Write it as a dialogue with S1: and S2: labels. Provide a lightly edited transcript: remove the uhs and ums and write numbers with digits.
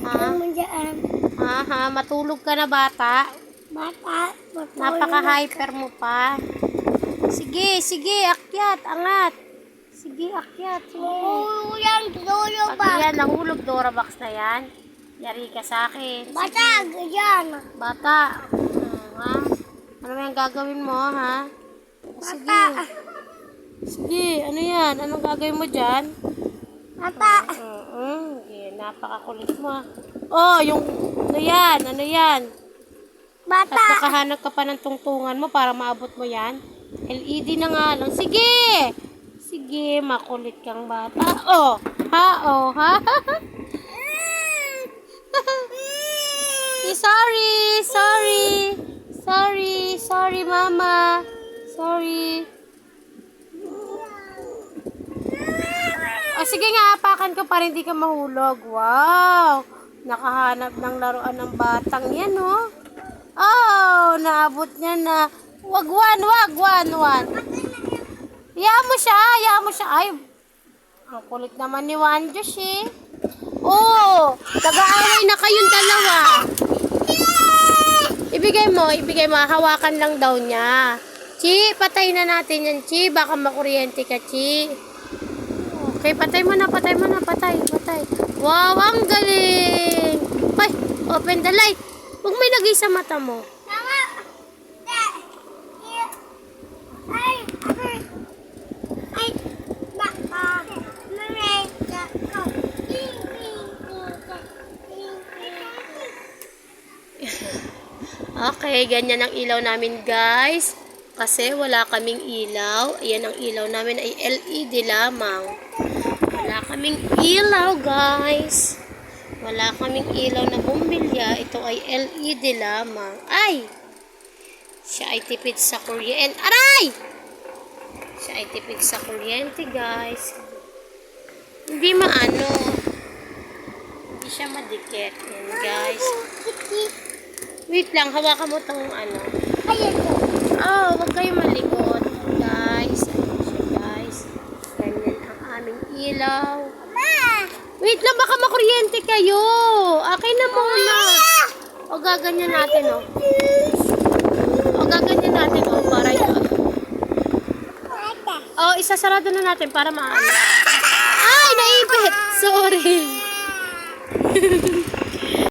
S1: Ha?
S2: mo dyan.
S1: Ha? Matulog ka na, bata?
S2: Bata,
S1: Napaka-hyper mo pa. Sige, akyat, angat. Sige, akyat, sige.
S2: Oo, yan, dulo
S1: Pag
S2: ba?
S1: yan, nahulog Dorabox na yan. Yari ka sa akin.
S2: Bata, ganyan.
S1: Bata. Ha? Ano yung gagawin mo, ha? Sige.
S2: Bata.
S1: Sige, ano yan? Anong gagawin mo dyan?
S2: Bata.
S1: Napakakulit mo. Oh, yung, ano yan? Ano yan? At
S2: Bata.
S1: nakahanap ka pa ng tungtungan mo para maabot mo yan. LED na nga lang. Sige! Sige, makulit kang bata. Oh, ha? Sorry, mama. Sorry. O, sige nga, apakan ko para hindi ka mahulog. Wow! Nakahanap ng laruan ng batang yan, oh. Oh, naabot niya na. Wag, one. Hayaan mo siya. Ay, ang kulit naman ni Wanjos, eh. Oh, nag-aaway na kayong dalawa. Ibigay mo. Hawakan lang daw niya. Chi, patay na natin yan, Chi. Baka makuryente ka, Chi. Okay, patay mo na. Wow, ang galing. Ay, open the light. Huwag may lagay sa mata mo.
S2: Mama.
S1: Okay, ganyan ang ilaw namin, guys. Kasi wala kaming ilaw. Ayan, ang ilaw namin ay LED lamang. Wala kaming ilaw, guys. Wala kaming ilaw na bumbilya. Ito ay LED lamang. Ay! Siya ay tipid sa kuryente. Aray! Siya ay tipid sa kuryente, guys. Hindi maano. Hindi siya madikit. Yan, guys. Wait lang, hawakan mo tong ano. Oh, huwag kayo malikot, guys. Ayan siya, guys. Ganyan ang aming ilaw. Wait lang, baka makuryente kayo. Akin na muna. O, gaganyan natin, oh. Para yun. O, isasarado na natin para maano. Ay, naipit. Sorry.